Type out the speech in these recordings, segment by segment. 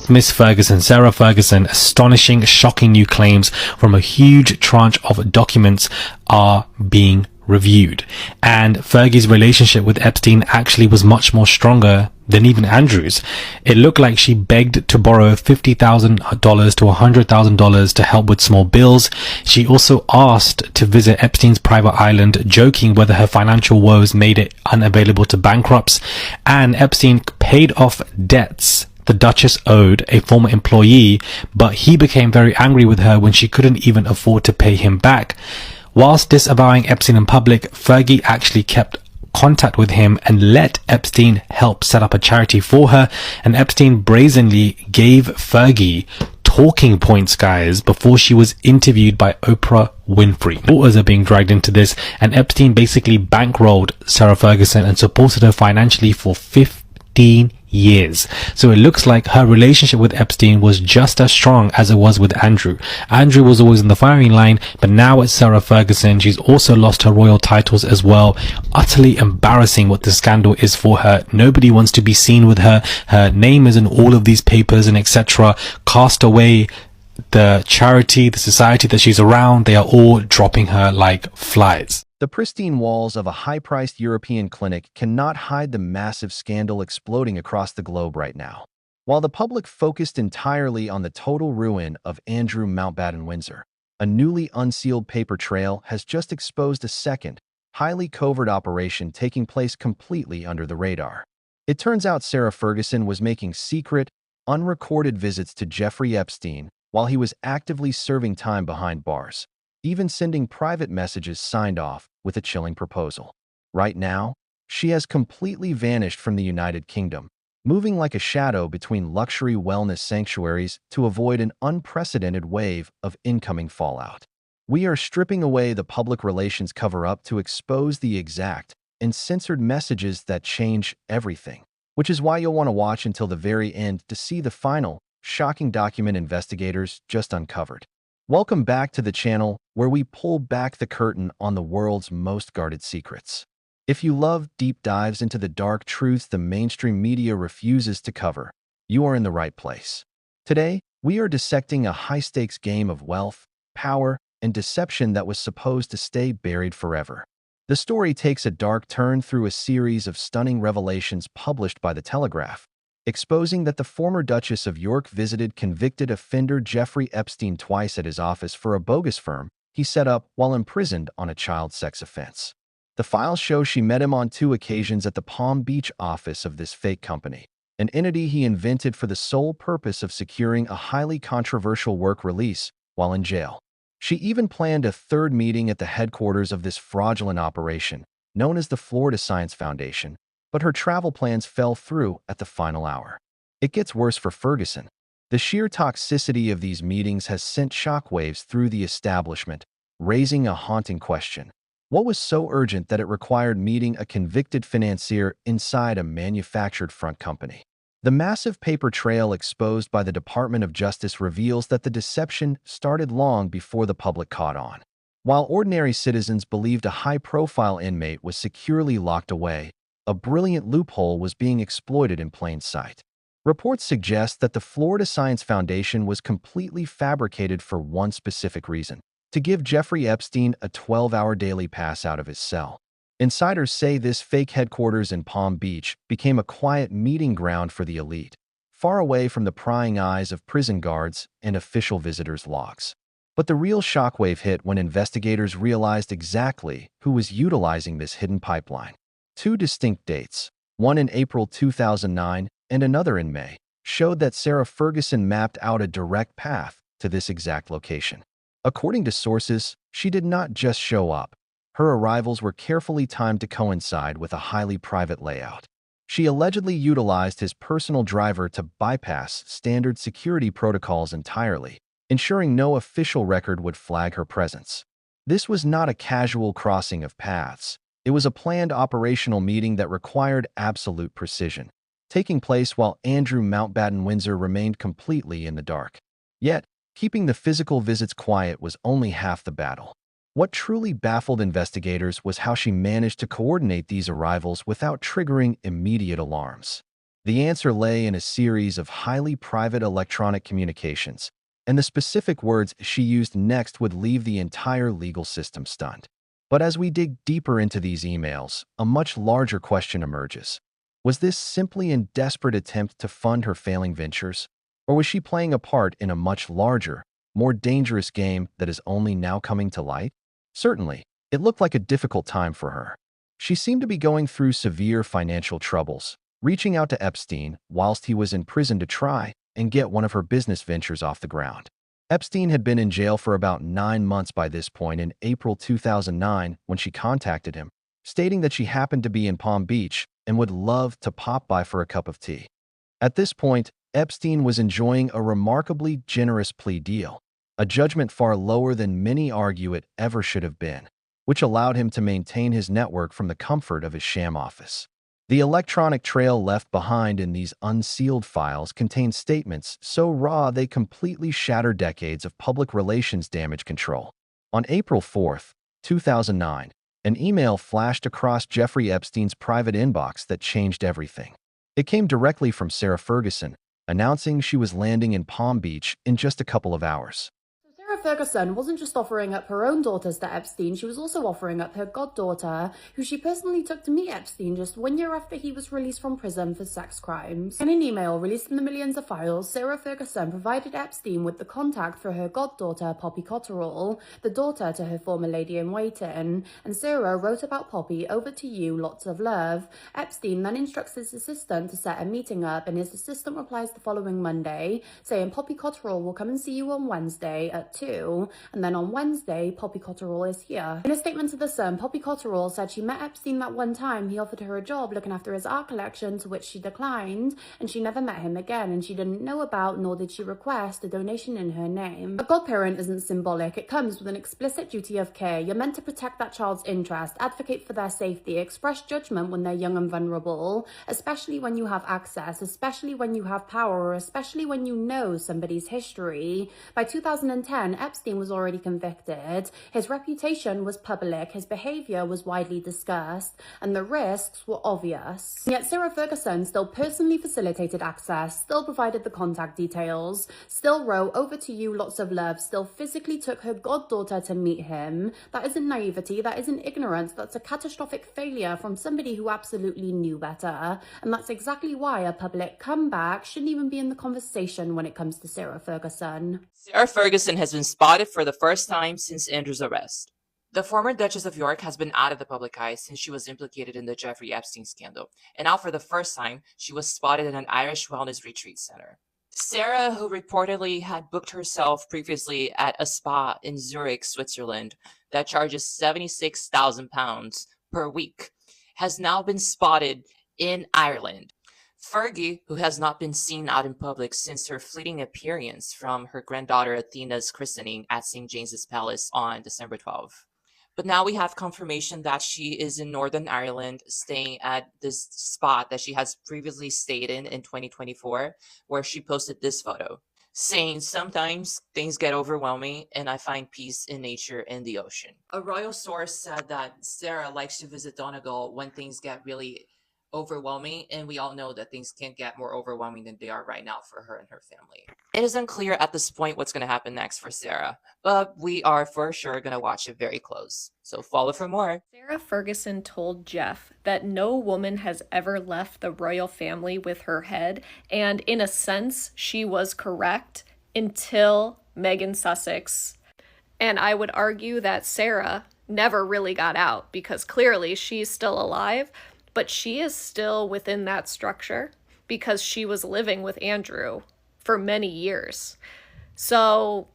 Miss Ferguson, Sarah Ferguson, astonishing, shocking new claims from a huge tranche of documents are being reviewed. And Fergie's relationship with Epstein actually was much more stronger than even Andrew's. It looked like she begged to borrow $50,000 to $100,000 to help with small bills. She also asked to visit Epstein's private island, joking whether her financial woes made it unavailable to bankrupts. And Epstein paid off debts the Duchess owed a former employee, but he became very angry with her when she couldn't even afford to pay him back. Whilst disavowing Epstein in public, Fergie actually kept contact with him and let Epstein help set up a charity for her, and Epstein brazenly gave Fergie talking points, guys, before she was interviewed by Oprah Winfrey. Daughters are being dragged into this, and Epstein basically bankrolled Sarah Ferguson and supported her financially for 15 years. So it looks like her relationship with Epstein was just as strong as it was with Andrew. Andrew was always in the firing line, but now it's Sarah Ferguson. She's also lost her royal titles as well. Utterly embarrassing what the scandal is for her. Nobody wants to be seen with her. Her name is in all of these papers and etc. Cast away the charity, the society that she's around. They are all dropping her like flies. The pristine walls of a high-priced European clinic cannot hide the massive scandal exploding across the globe right now. While the public focused entirely on the total ruin of Andrew Mountbatten Windsor, a newly unsealed paper trail has just exposed a second, highly covert operation taking place completely under the radar. It turns out Sarah Ferguson was making secret, unrecorded visits to Jeffrey Epstein while he was actively serving time behind bars, even sending private messages signed off with a chilling proposal. Right now, she has completely vanished from the United Kingdom, moving like a shadow between luxury wellness sanctuaries to avoid an unprecedented wave of incoming fallout. We are stripping away the public relations cover-up to expose the exact and censored messages that change everything, which is why you'll want to watch until the very end to see the final, shocking document investigators just uncovered. Welcome back to the channel where we pull back the curtain on the world's most guarded secrets. If you love deep dives into the dark truths the mainstream media refuses to cover, you are in the right place. Today, we are dissecting a high-stakes game of wealth, power, and deception that was supposed to stay buried forever. The story takes a dark turn through a series of stunning revelations published by The Telegraph, exposing that the former Duchess of York visited convicted offender Jeffrey Epstein twice at his office for a bogus firm he set up while imprisoned on a child sex offense. The files show she met him on 2 occasions at the Palm Beach office of this fake company, an entity he invented for the sole purpose of securing a highly controversial work release while in jail. She even planned a 3rd meeting at the headquarters of this fraudulent operation, known as the Florida Science Foundation, but her travel plans fell through at the final hour. It gets worse for Ferguson. The sheer toxicity of these meetings has sent shockwaves through the establishment, raising a haunting question. What was so urgent that it required meeting a convicted financier inside a manufactured front company? The massive paper trail exposed by the Department of Justice reveals that the deception started long before the public caught on. While ordinary citizens believed a high-profile inmate was securely locked away, a brilliant loophole was being exploited in plain sight. Reports suggest that the Florida Science Foundation was completely fabricated for one specific reason: to give Jeffrey Epstein a 12-hour daily pass out of his cell. Insiders say this fake headquarters in Palm Beach became a quiet meeting ground for the elite, far away from the prying eyes of prison guards and official visitors' logs. But the real shockwave hit when investigators realized exactly who was utilizing this hidden pipeline. 2 distinct dates, one in April 2009 and another in May, showed that Sarah Ferguson mapped out a direct path to this exact location. According to sources, she did not just show up. Her arrivals were carefully timed to coincide with a highly private layout. She allegedly utilized his personal driver to bypass standard security protocols entirely, ensuring no official record would flag her presence. This was not a casual crossing of paths. It was a planned operational meeting that required absolute precision, taking place while Andrew Mountbatten Windsor remained completely in the dark. Yet, keeping the physical visits quiet was only half the battle. What truly baffled investigators was how she managed to coordinate these arrivals without triggering immediate alarms. The answer lay in a series of highly private electronic communications, and the specific words she used next would leave the entire legal system stunned. But as we dig deeper into these emails, a much larger question emerges. Was this simply a desperate attempt to fund her failing ventures? Or was she playing a part in a much larger, more dangerous game that is only now coming to light? Certainly, it looked like a difficult time for her. She seemed to be going through severe financial troubles, reaching out to Epstein whilst he was in prison to try and get one of her business ventures off the ground. Epstein had been in jail for about 9 months by this point in April 2009 when she contacted him, stating that she happened to be in Palm Beach and would love to pop by for a cup of tea. At this point, Epstein was enjoying a remarkably generous plea deal, a judgment far lower than many argue it ever should have been, which allowed him to maintain his network from the comfort of his sham office. The electronic trail left behind in these unsealed files contained statements so raw they completely shatter decades of public relations damage control. On April 4, 2009, an email flashed across Jeffrey Epstein's private inbox that changed everything. It came directly from Sarah Ferguson, announcing she was landing in Palm Beach in just a couple of hours. Sarah Ferguson wasn't just offering up her own daughters to Epstein, she was also offering up her goddaughter, who she personally took to meet Epstein just 1 year after he was released from prison for sex crimes. In an email released from the millions of files, Sarah Ferguson provided Epstein with the contact for her goddaughter, Poppy Cotterill, the daughter to her former lady-in-waiting, and Sarah wrote about Poppy, "Over to you, lots of love." Epstein then instructs his assistant to set a meeting up, and his assistant replies the following Monday, saying Poppy Cotterill will come and see you on Wednesday at 2, and then on Wednesday, Poppy Cotterill is here. In a statement to The Sun, Poppy Cotterill said she met Epstein that one time. He offered her a job looking after his art collection, to which she declined, and she never met him again, and she didn't know about nor did she request a donation in her name. A godparent isn't symbolic. It comes with an explicit duty of care. You're meant to protect that child's interest, advocate for their safety, express judgment when they're young and vulnerable, especially when you have access, especially when you have power, or especially when you know somebody's history. By 2010, Epstein was already convicted. His reputation was public, his behavior was widely discussed, and the risks were obvious. Yet Sarah Ferguson still personally facilitated access, still provided the contact details, still wrote "Over to you, lots of love," still physically took her goddaughter to meet him. That isn't naivety, that isn't ignorance, that's a catastrophic failure from somebody who absolutely knew better. And that's exactly why a public comeback shouldn't even be in the conversation when it comes to Sarah Ferguson. Sarah Ferguson has been spotted for the first time since Andrew's arrest. The former Duchess of York has been out of the public eye since she was implicated in the Jeffrey Epstein scandal, and now for the first time, she was spotted in an Irish wellness retreat center. Sarah, who reportedly had booked herself previously at a spa in Zurich, Switzerland, that charges £76,000 per week, has now been spotted in Ireland. Fergie, who has not been seen out in public since her fleeting appearance from her granddaughter Athena's christening at St. James's Palace on December 12th. But now we have confirmation that she is in Northern Ireland, staying at this spot that she has previously stayed in 2024, where she posted this photo, saying, "Sometimes things get overwhelming and I find peace in nature and the ocean." A royal source said that Sarah likes to visit Donegal when things get really overwhelming, and we all know that things can't get more overwhelming than they are right now for her and her family. It is unclear at this point what's going to happen next for Sarah, but we are for sure going to watch it very close. So follow for more. Sarah Ferguson told Jeff that no woman has ever left the royal family with her head, and in a sense, she was correct until Meghan Sussex. And I would argue that Sarah never really got out, because clearly she's still alive, but she is still within that structure because she was living with Andrew for many years. So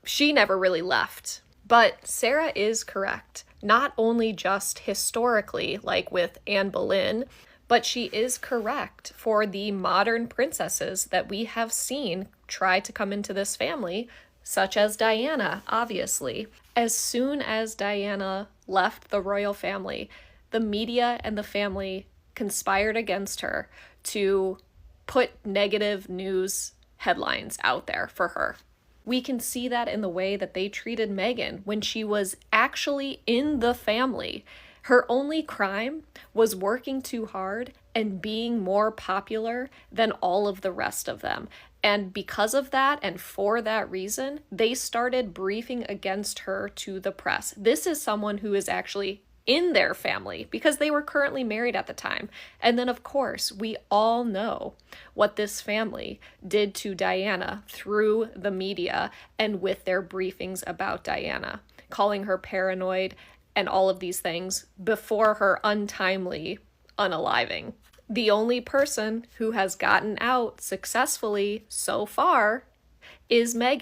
she never really left. But Sarah is correct, not only just historically, like with Anne Boleyn, but she is correct for the modern princesses that we have seen try to come into this family, such as Diana, obviously. As soon as Diana left the royal family, the media and the family conspired against her to put negative news headlines out there for her. We can see that in the way that they treated Meghan when she was actually in the family. Her only crime was working too hard and being more popular than all of the rest of them. And because of that, and for that reason, they started briefing against her to the press. This is someone who is actually in their family because they were currently married at the time. And then, of course, we all know what this family did to Diana through the media and with their briefings about Diana, calling her paranoid and all of these things before her untimely unaliving. The only person who has gotten out successfully so far is Meghan.